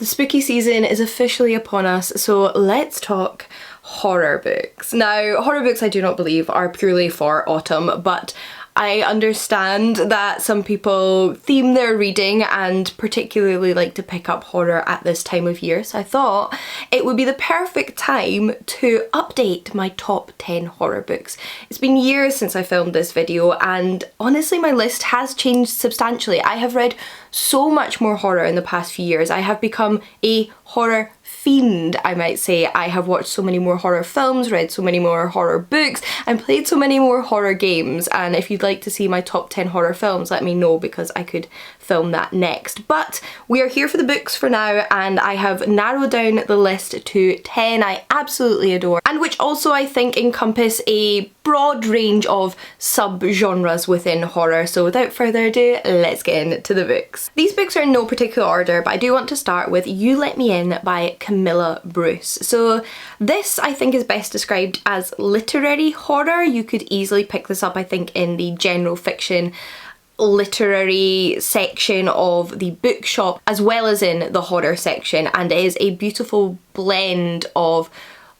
The spooky season is officially upon us, so let's talk horror books. Now, horror books I do not believe are purely for autumn, but I understand that some people theme their reading and particularly like to pick up horror at this time of year, so I thought it would be the perfect time to update my top 10 horror books. It's been years since I filmed this video and honestly my list has changed substantially. I have read so much more horror in the past few years. I have become a horror fiend, I might say. I have watched so many more horror films, read so many more horror books, and played so many more horror games. And if you'd like to see my top 10 horror films, let me know because I could film that next. But we are here for the books for now, and I have narrowed down the list to 10 I absolutely adore, and which also I think encompass a broad range of sub-genres within horror. So without further ado, let's get into the books. These books are in no particular order, but I do want to start with You Let Me In by Camilla Bruce. So this I think is best described as literary horror. You could easily pick this up I think in the general fiction literary section of the bookshop as well as in the horror section, and it is a beautiful blend of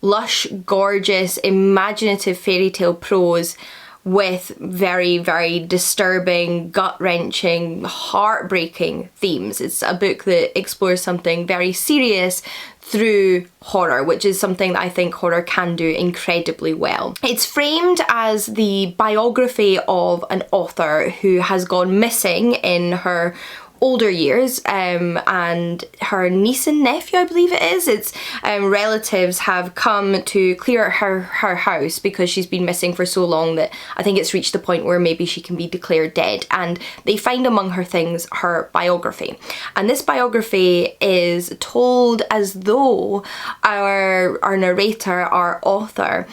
lush, gorgeous, imaginative fairy tale prose with very, very disturbing, gut-wrenching, heartbreaking themes. It's a book that explores something very serious through horror, which is something that I think horror can do incredibly well. It's framed as the biography of an author who has gone missing in her older years, and her niece and nephew, I believe it is. It's relatives have come to clear her house because she's been missing for so long that I think it's reached the point where maybe she can be declared dead, and they find among her things her biography. And this biography is told as though our narrator, our author,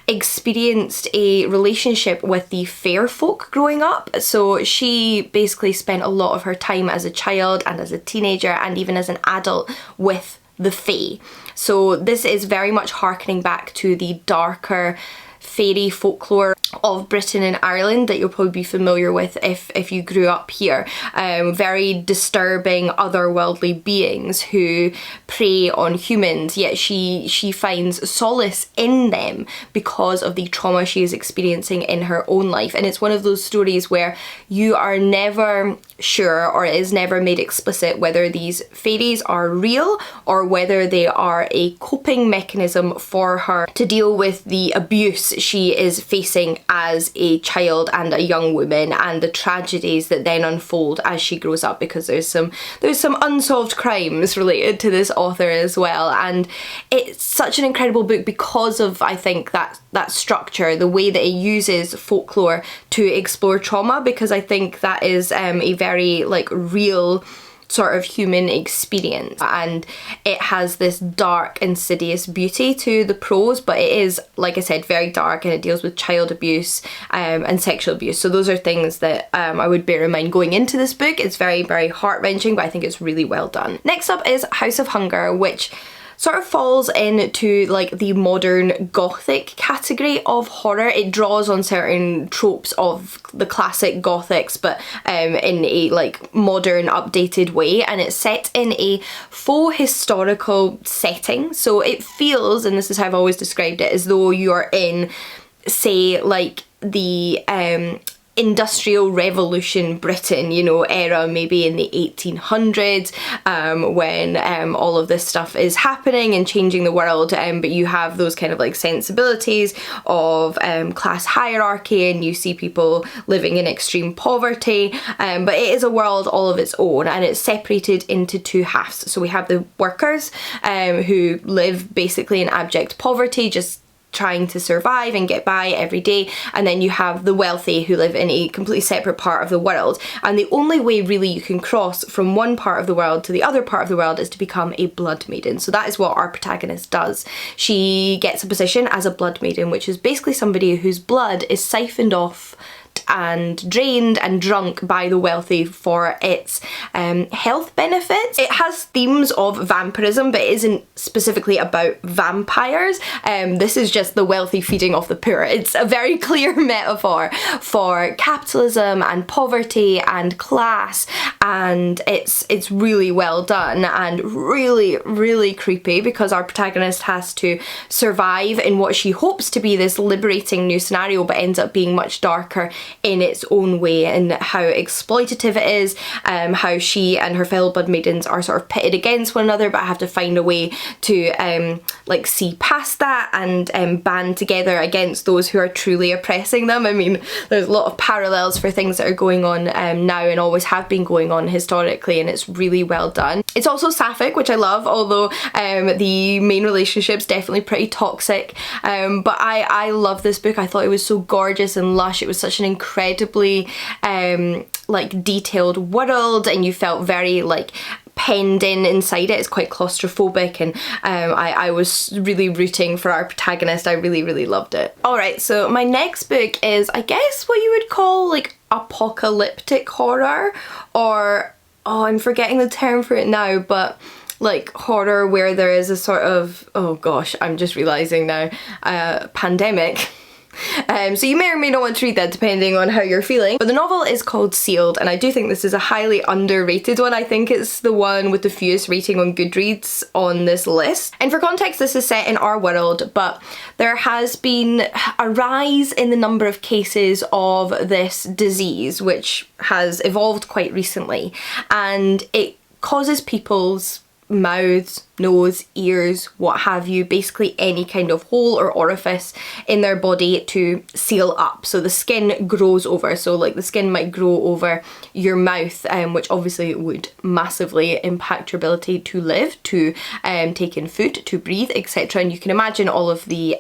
experienced a relationship with the fair folk growing up. So she basically spent a lot of her time as a child and as a teenager and even as an adult with the fae. So this is very much harkening back to the darker fairy folklore of Britain and Ireland that you'll probably be familiar with if you grew up here. Very disturbing otherworldly beings who prey on humans, yet she finds solace in them because of the trauma she is experiencing in her own life. And it's one of those stories where you are never sure, or it is never made explicit, whether these fairies are real or whether they are a coping mechanism for her to deal with the abuse she is facing as a child and a young woman, and the tragedies that then unfold as she grows up, because there's some unsolved crimes related to this author as well. And it's such an incredible book because of, I think, that structure, the way that it uses folklore to explore trauma, because I think that is a very like real sort of human experience, and it has this dark, insidious beauty to the prose, but it is, like I said, very dark, and it deals with child abuse and sexual abuse. So those are things that I would bear in mind going into this book. It's very, very heart-wrenching, but I think it's really well done. Next up is House of Hunger, which sort of falls into like the modern Gothic category of horror. It draws on certain tropes of the classic Gothics, but in a like modern, updated way, and it's set in a faux historical setting. So it feels, and this is how I've always described it, as though you are in, say, like the Industrial Revolution Britain, you know, era, maybe in the 1800s, when all of this stuff is happening and changing the world, but you have those kind of like sensibilities of class hierarchy, and you see people living in extreme poverty, but it is a world all of its own, and it's separated into two halves. So we have the workers who live basically in abject poverty, just trying to survive and get by every day, and then you have the wealthy who live in a completely separate part of the world, and the only way really you can cross from one part of the world to the other part of the world is to become a blood maiden. So that is what our protagonist does. She gets a position as a blood maiden, which is basically somebody whose blood is siphoned off used and drained and drunk by the wealthy for its health benefits. It has themes of vampirism, but it isn't specifically about vampires. This is just the wealthy feeding off the poor. It's a very clear metaphor for capitalism and poverty and class, and it's really well done and really, really creepy, because our protagonist has to survive in what she hopes to be this liberating new scenario, but ends up being much darker in its own way, and how exploitative it is, how she and her fellow blood maidens are sort of pitted against one another, but have to find a way to like see past that and band together against those who are truly oppressing them. I mean, there's a lot of parallels for things that are going on now and always have been going on historically, and it's really well done. It's also sapphic, which I love, although the main relationship's definitely pretty toxic, but I love this book. I thought it was so gorgeous and lush. It was such an incredibly like detailed world, and you felt very like penned in inside it. It's quite claustrophobic, and I was really rooting for our protagonist. I really, really loved it. Alright, so my next book is, I guess, what you would call like apocalyptic horror, or oh, I'm forgetting the term for it now, but like horror where there is a sort of, oh gosh, I'm just realising now, pandemic. So you may or may not want to read that depending on how you're feeling. But the novel is called Sealed, and I do think this is a highly underrated one. I think it's the one with the fewest rating on Goodreads on this list. And for context, this is set in our world, but there has been a rise in the number of cases of this disease, which has evolved quite recently, and it causes people's mouths, nose, ears, what have you, basically any kind of hole or orifice in their body to seal up. So the skin grows over, so like the skin might grow over your mouth, which obviously would massively impact your ability to live, to take in food, to breathe, etc. And you can imagine all of the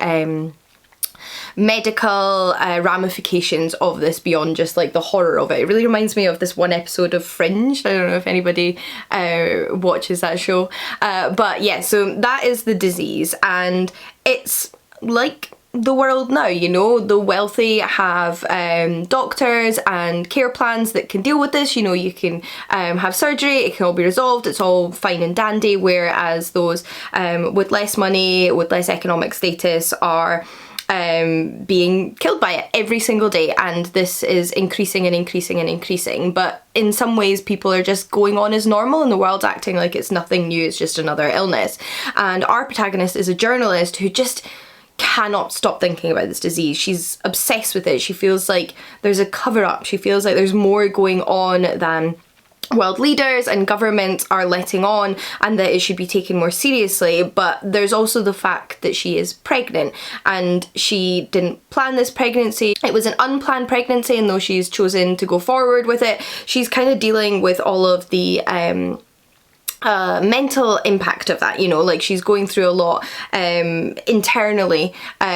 medical ramifications of this beyond just like the horror of it. It really reminds me of this one episode of Fringe. I don't know if anybody watches that show, but yeah, so that is the disease, and it's like the world now, you know. The wealthy have doctors and care plans that can deal with this. You know, you can have surgery, it can all be resolved, it's all fine and dandy, whereas those with less money, with less economic status are being killed by it every single day, and this is increasing and increasing and increasing. But in some ways people are just going on as normal, and the world's acting like it's nothing new, it's just another illness. And our protagonist is a journalist who just cannot stop thinking about this disease. She's obsessed with it. She feels like there's a cover-up. She feels like there's more going on than world leaders and governments are letting on, and that it should be taken more seriously. But there's also the fact that she is pregnant, and she didn't plan this pregnancy. It was an unplanned pregnancy, and though she's chosen to go forward with it, she's kind of dealing with all of the mental impact of that, you know, like she's going through a lot internally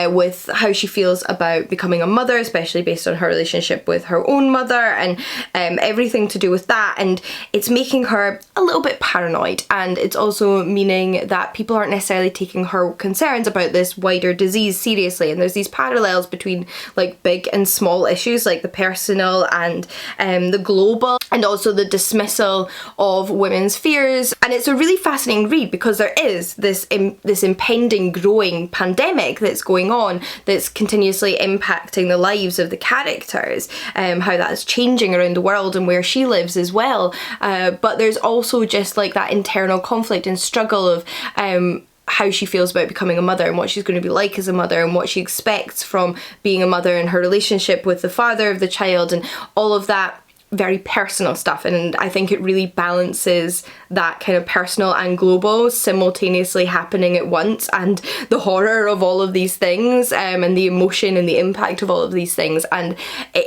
with how she feels about becoming a mother, especially based on her relationship with her own mother, and everything to do with that. And it's making her a little bit paranoid, and it's also meaning that people aren't necessarily taking her concerns about this wider disease seriously. And there's these parallels between like big and small issues, like the personal and the global, and also the dismissal of women's fears. And it's a really fascinating read, because there is this impending growing pandemic that's going on, that's continuously impacting the lives of the characters, how that's changing around the world and where she lives as well. But there's also just like that internal conflict and struggle of how she feels about becoming a mother, and what she's going to be like as a mother, and what she expects from being a mother, and her relationship with the father of the child, and all of that very personal stuff. And I think it really balances that kind of personal and global simultaneously happening at once, and the horror of all of these things, and the emotion and the impact of all of these things. And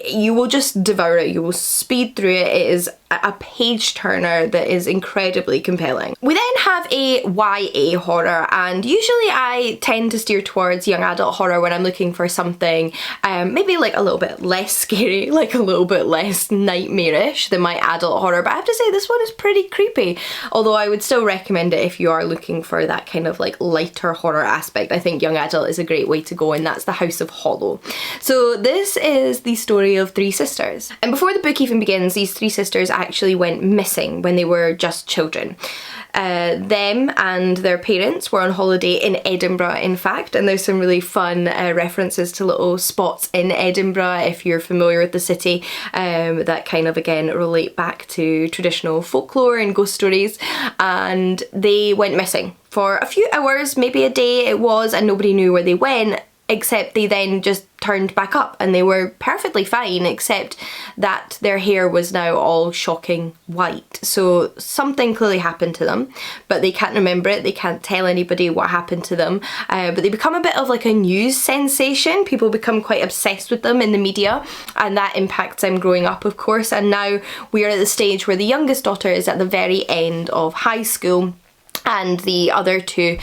you will just devour it, you will speed through it. It is a page turner that is incredibly compelling. We then have a YA horror, and usually I tend to steer towards young adult horror when I'm looking for something maybe like a little bit less scary, like a little bit less nightmarish than my adult horror, but I have to say this one is pretty creepy, although I would still recommend it if you are looking for that kind of like lighter horror aspect. I think young adult is a great way to go, and that's The House of Hollow. So this is the story of three sisters, and before the book even begins, these three sisters actually went missing when they were just children. Them and their parents were on holiday in Edinburgh, in fact, and there's some really fun references to little spots in Edinburgh if you're familiar with the city that kind of again relate back to traditional folklore and ghost stories. And they went missing for a few hours, maybe a day it was, and nobody knew where they went, except they then just turned back up and they were perfectly fine, except that their hair was now all shocking white. So something clearly happened to them, but they can't remember it, they can't tell anybody what happened to them, but they become a bit of like a news sensation. People become quite obsessed with them in the media, and that impacts them growing up, of course. And now we are at the stage where the youngest daughter is at the very end of high school, and the other two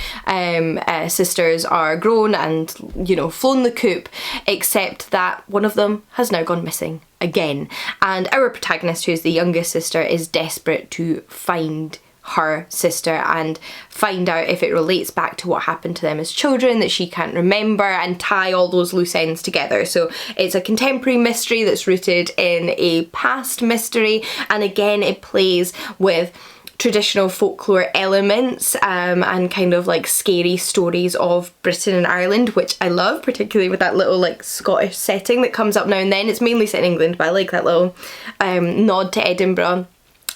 sisters are grown and, you know, flown the coop, except that one of them has now gone missing again. And our protagonist, who's the youngest sister, is desperate to find her sister and find out if it relates back to what happened to them as children that she can't remember, and tie all those loose ends together. So it's a contemporary mystery that's rooted in a past mystery, and again it plays with traditional folklore elements and kind of like scary stories of Britain and Ireland, which I love, particularly with that little like Scottish setting that comes up now and then. It's mainly set in England, but I like that little nod to Edinburgh.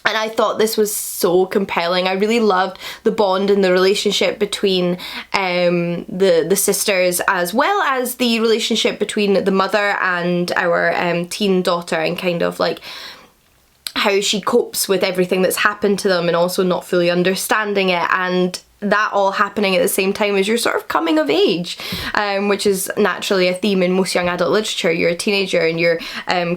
And I thought this was so compelling. I really loved the bond and the relationship between the sisters, as well as the relationship between the mother and our teen daughter, and kind of like how she copes with everything that's happened to them and also not fully understanding it, and that all happening at the same time as you're sort of coming of age, which is naturally a theme in most young adult literature. You're a teenager and you're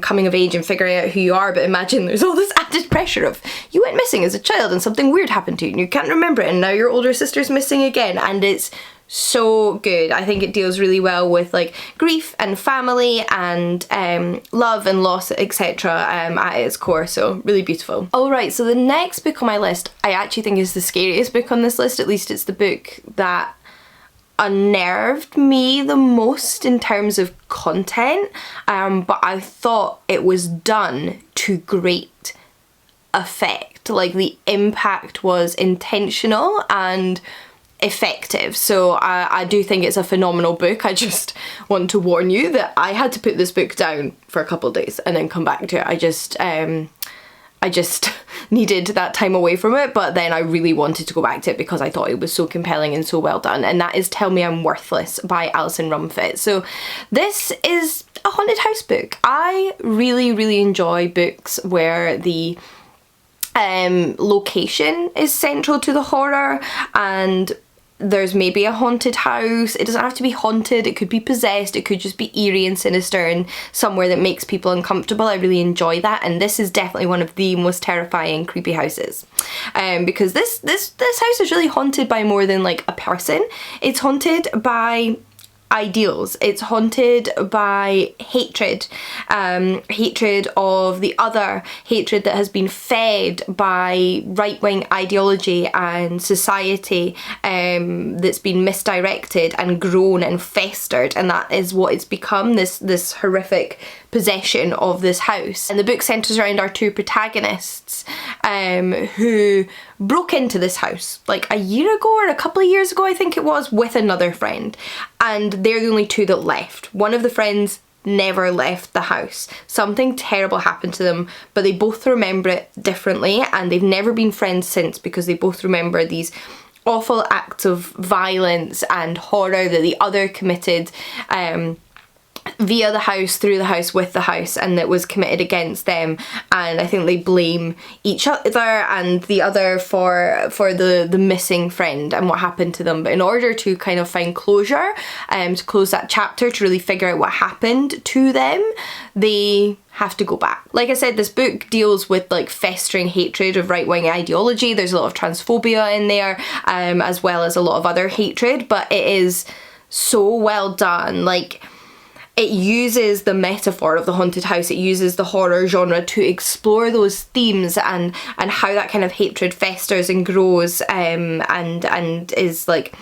coming of age and figuring out who you are, but imagine there's all this added pressure of you went missing as a child and something weird happened to you and you can't remember it, and now your older sister's missing again. And it's so good. I think it deals really well with like grief and family and love and loss, etc. At its core, so really beautiful. Alright, so the next book on my list I actually think is the scariest book on this list. At least it's the book that unnerved me the most in terms of content, but I thought it was done to great effect. Like the impact was intentional and effective. So I do think it's a phenomenal book. I just want to warn you that I had to put this book down for a couple of days and then come back to it. I just needed that time away from it, but then I really wanted to go back to it because I thought it was so compelling and so well done, and that is Tell Me I'm Worthless by Alison Rumfitt. So this is a haunted house book. I really enjoy books where the location is central to the horror, and there's maybe a haunted house. It doesn't have to be haunted, it could be possessed, it could just be eerie and sinister and somewhere that makes people uncomfortable. I really enjoy that, and this is definitely one of the most terrifying creepy houses, because this house is really haunted by more than like a person. It's haunted by ideals. It's haunted by hatred, hatred of the other, hatred that has been fed by right-wing ideology and society, that's been misdirected and grown and festered, and that is what it's become, this horrific possession of this house. And the book centres around our two protagonists, who broke into this house like a year ago or a couple of years ago, I think it was, with another friend, and they're the only two that left. One of the friends never left the house. Something terrible happened to them, but they both remember it differently, and they've never been friends since because they both remember these awful acts of violence and horror that the other committed via the house, through the house, with the house, and that was committed against them. And I think they blame each other and the other for the missing friend and what happened to them. But in order to kind of find closure, to close that chapter, to really figure out what happened to them, they have to go back. Like I said, this book deals with like festering hatred of right-wing ideology. There's a lot of transphobia in there, as well as a lot of other hatred, but it is so well done. Like, it uses the metaphor of the haunted house, it uses the horror genre to explore those themes and how that kind of hatred festers and grows, and is like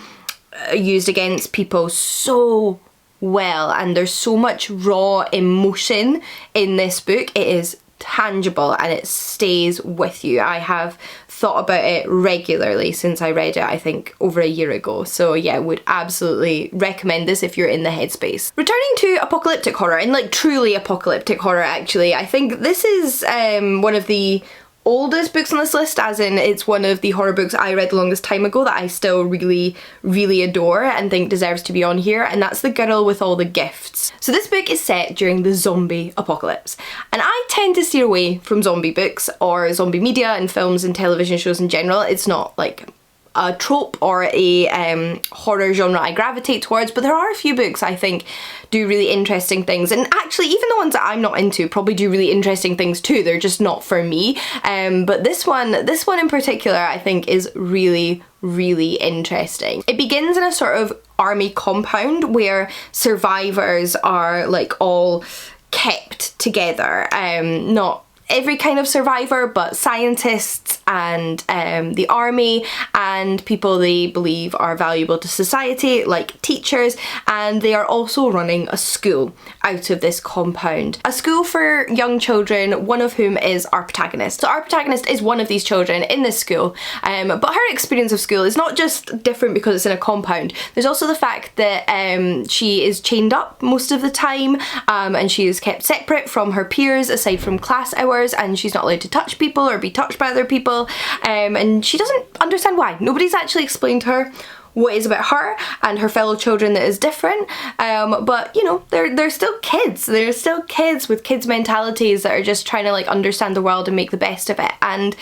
used against people so well. And there's so much raw emotion in this book. It is tangible and it stays with you. I have thought about it regularly since I read it, I think over a year ago. So yeah, would absolutely recommend this if you're in the headspace. Returning to apocalyptic horror, and like truly apocalyptic horror actually, I think this is one of the oldest books on this list, as in it's one of the horror books I read the longest time ago that I still really, really adore and think deserves to be on here, and that's The Girl with All the Gifts. So this book is set during the zombie apocalypse, and I tend to steer away from zombie books or zombie media and films and television shows in general. It's not like a trope or a horror genre I gravitate towards, but there are a few books I think do really interesting things, and actually even the ones that I'm not into probably do really interesting things too. They're just not for me, but this one in particular I think is really, really interesting. It begins in a sort of army compound where survivors are like all kept together, not every kind of survivor, but scientists and the army and people they believe are valuable to society, like teachers, and they are also running a school out of this compound. A school for young children, one of whom is our protagonist. So our protagonist is one of these children in this school, but her experience of school is not just different because it's in a compound. There's also the fact that she is chained up most of the time, and she is kept separate from her peers aside from class hours, and she's not allowed to touch people or be touched by other people, and she doesn't understand why. Nobody's actually explained to her what is about her and her fellow children that is different, but you know, they're still kids. They're still kids with kids' mentalities that are just trying to like understand the world and make the best of it. And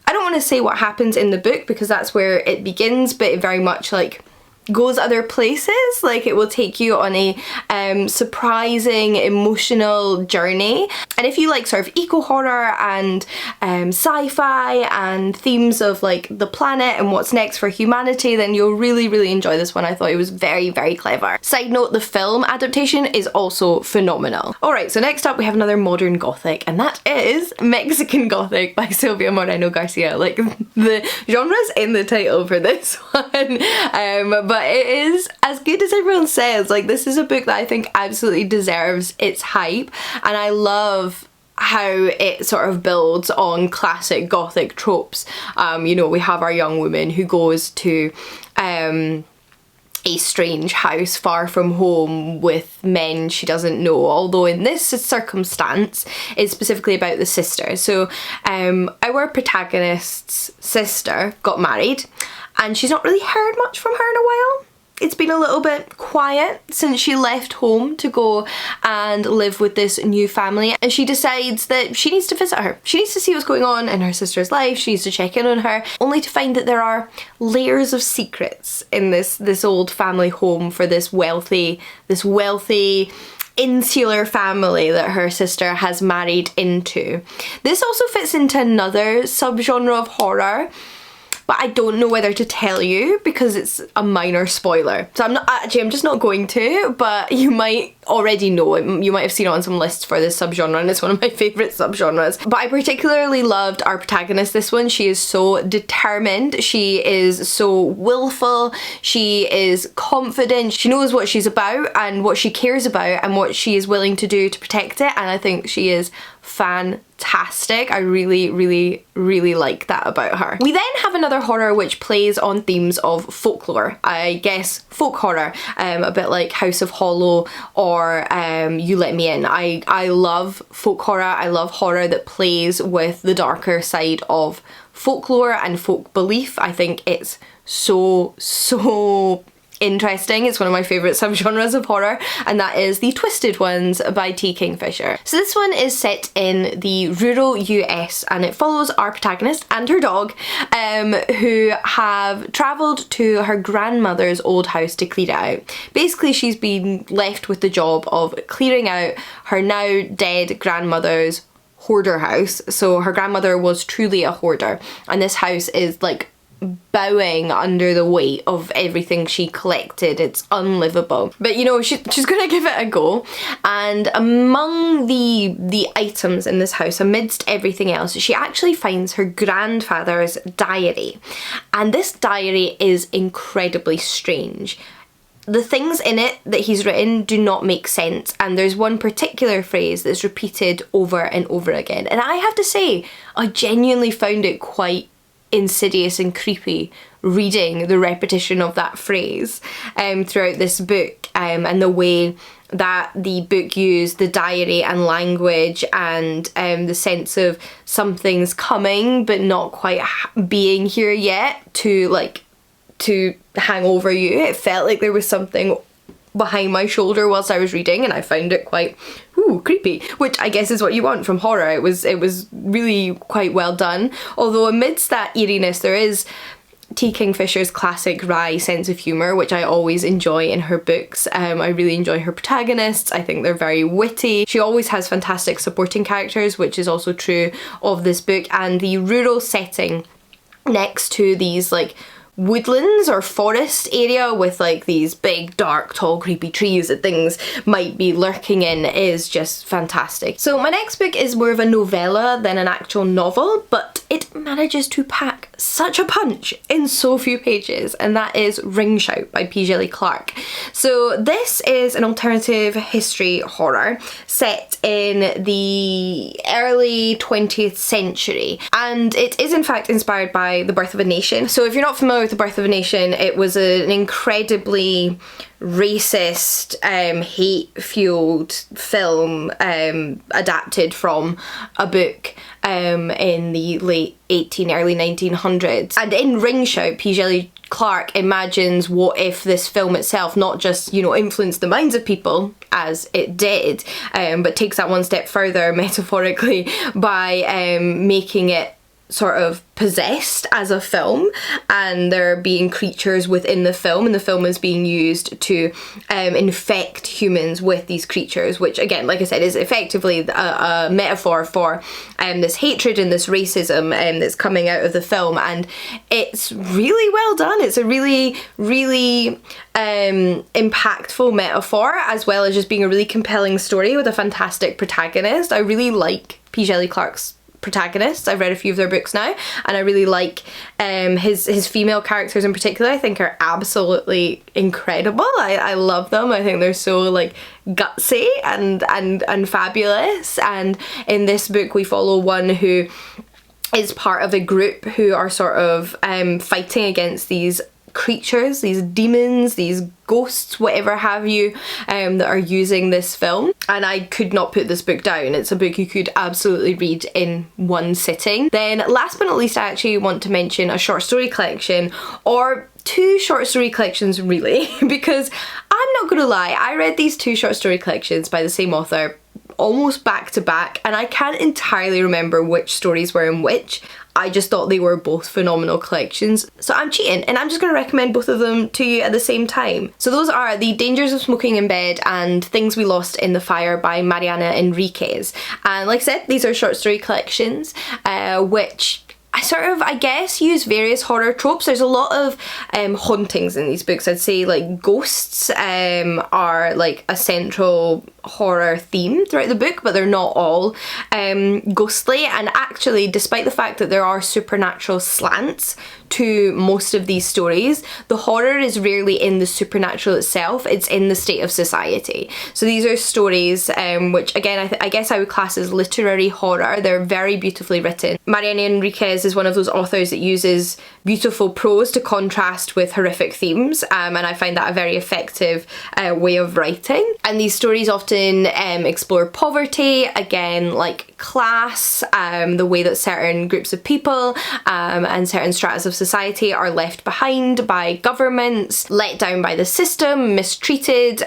I don't want to say what happens in the book because that's where it begins, but it very much like goes other places. Like, it will take you on a surprising emotional journey, and if you like sort of eco-horror and sci-fi and themes of like the planet and what's next for humanity, then you'll really, really enjoy this one. I thought it was very, very clever. Side note, the film adaptation is also phenomenal. Alright, so next up we have another modern Gothic, and that is Mexican Gothic by Silvia Moreno Garcia. Like, the genre's in the title for this one, but it is as good as everyone says. Like, this is a book that I think absolutely deserves its hype, and I love how it sort of builds on classic Gothic tropes. You know, we have our young woman who goes to a strange house far from home with men she doesn't know, although in this circumstance it's specifically about the sister. So our protagonist's sister got married and she's not really heard much from her in a while. It's been a little bit quiet since she left home to go and live with this new family, and she decides that she needs to visit her. She needs to see what's going on in her sister's life, she needs to check in on her, only to find that there are layers of secrets in this old family home for this wealthy insular family that her sister has married into. This also fits into another subgenre of horror, but I don't know whether to tell you because it's a minor spoiler. So I'm just not going to, but you might already know it. You might have seen it on some lists for this subgenre, and it's one of my favourite subgenres. But I particularly loved our protagonist this one. She is so determined, she is so willful, she is confident, she knows what she's about and what she cares about and what she is willing to do to protect it, and I think she is fantastic. I really, really, really like that about her. We then have another horror which plays on themes of folklore. I guess folk horror, a bit like House of Hollow or You Let Me In. I love folk horror. I love horror that plays with the darker side of folklore and folk belief. I think it's so interesting. It's one of my favourite subgenres of horror, and that is The Twisted Ones by T. Kingfisher. So this one is set in the rural US, and it follows our protagonist and her dog, who have travelled to her grandmother's old house to clear it out. Basically, she's been left with the job of clearing out her now dead grandmother's hoarder house. So her grandmother was truly a hoarder, and this house is like bowing under the weight of everything she collected. It's unlivable. But you know, she's gonna give it a go, and among the items in this house, amidst everything else, she actually finds her grandfather's diary. And this diary is incredibly strange. The things in it that he's written do not make sense, and there's one particular phrase that's repeated over and over again. And I have to say, I genuinely found it quite insidious and creepy reading the repetition of that phrase throughout this book, and the way that the book used the diary and language and the sense of something's coming but not quite being here yet to hang over you. It felt like there was something behind my shoulder whilst I was reading, and I found it quite creepy, which I guess is what you want from horror. It was really quite well done, although amidst that eeriness there is T. Kingfisher's classic wry sense of humour, which I always enjoy in her books. I really enjoy her protagonists. I think they're very witty. She always has fantastic supporting characters, which is also true of this book, and the rural setting next to these like woodlands or forest area with like these big dark tall creepy trees that things might be lurking in is just fantastic. So my next book is more of a novella than an actual novel, but it manages to pack such a punch in so few pages, and that is Ring Shout by P. Djeli Clark. So this is an alternative history horror set in the early 20th century, and it is in fact inspired by The Birth of a Nation. So if you're not familiar with The Birth of a Nation, it was an incredibly racist, hate-fueled film adapted from a book in the late early 1900s. And in Ring Shout, P. Djeli Clark imagines what if this film itself not just, you know, influenced the minds of people as it did, but takes that one step further metaphorically by making it sort of possessed as a film, and there being creatures within the film, and the film is being used to infect humans with these creatures, which again, like I said, is effectively a metaphor for this hatred and this racism that's coming out of the film. And it's really well done. It's a really impactful metaphor, as well as just being a really compelling story with a fantastic protagonist. I really like P. Djeli Clark's protagonists. I've read a few of their books now, and I really like his female characters in particular. I think are absolutely incredible. I love them. I think they're so like gutsy and fabulous. And in this book we follow one who is part of a group who are sort of fighting against these creatures, these demons, these ghosts, whatever have you, that are using this film. And I could not put this book down. It's a book you could absolutely read in one sitting. Then last but not least, I actually want to mention a short story collection, or two short story collections really, because I'm not gonna lie, I read these two short story collections by the same author almost back to back, and I can't entirely remember which stories were in which. I just thought they were both phenomenal collections. So I'm cheating, and I'm just going to recommend both of them to you at the same time. So those are The Dangers of Smoking in Bed and Things We Lost in the Fire by Mariana Enriquez. And like I said, these are short story collections, which I sort of, I guess, use various horror tropes. There's a lot of hauntings in these books. I'd say like ghosts are like a central horror theme throughout the book, but they're not all ghostly. And actually, despite the fact that there are supernatural slants to most of these stories, the horror is rarely in the supernatural itself, it's in the state of society. So these are stories which again I guess I would class as literary horror. They're very beautifully written. Mariana Enriquez is one of those authors that uses beautiful prose to contrast with horrific themes, and I find that a very effective way of writing. And these stories often explore poverty, again like class, the way that certain groups of people and certain stratas of society are left behind by governments, let down by the system, mistreated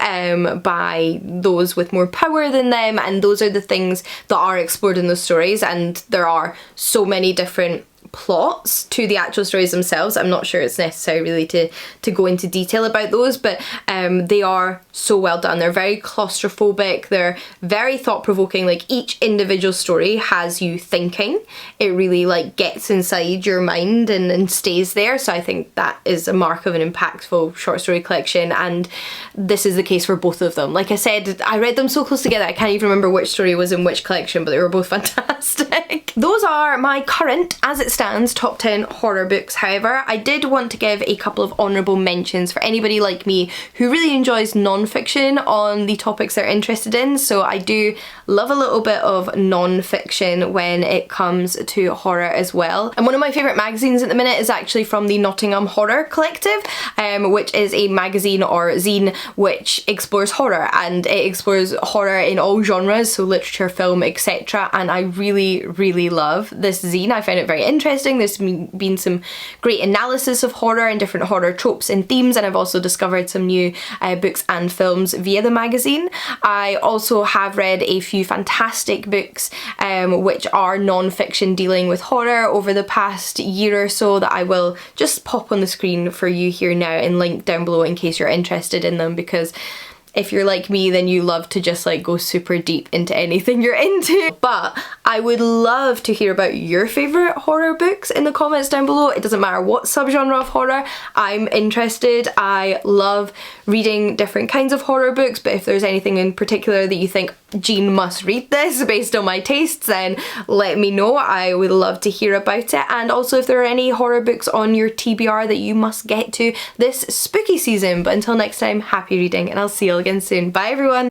by those with more power than them, and those are the things that are explored in those stories. And there are so many different plots to the actual stories themselves. I'm not sure it's necessary really to go into detail about those, but they are so well done. They're very claustrophobic, they're very thought-provoking. Like, each individual story has you thinking. It really like gets inside your mind and stays there, so I think that is a mark of an impactful short story collection, and this is the case for both of them. Like I said, I read them so close together I can't even remember which story was in which collection, but they were both fantastic. Those are my current, as it stands, top 10 horror books. However, I did want to give a couple of honourable mentions for anybody like me who really enjoys non-fiction on the topics they're interested in. So I do love a little bit of non-fiction when it comes to horror as well. And one of my favourite magazines at the minute is actually from the Nottingham Horror Collective, which is a magazine or zine which explores horror, and it explores horror in all genres, so literature, film, etc. And I really love this zine. I find it very interesting. There's been some great analysis of horror and different horror tropes and themes, and I've also discovered some new books and films via the magazine. I also have read a few fantastic books which are non-fiction dealing with horror over the past year or so that I will just pop on the screen for you here now and link down below in case you're interested in them, because if you're like me, then you love to just like go super deep into anything you're into. But I would love to hear about your favourite horror books in the comments down below. It doesn't matter what subgenre of horror, I'm interested. I love reading different kinds of horror books, but if there's anything in particular that you think, Jean must read this based on my tastes, then let me know. I would love to hear about it. And also if there are any horror books on your TBR that you must get to this spooky season. But until next time, happy reading, and I'll see you all again soon. Bye everyone!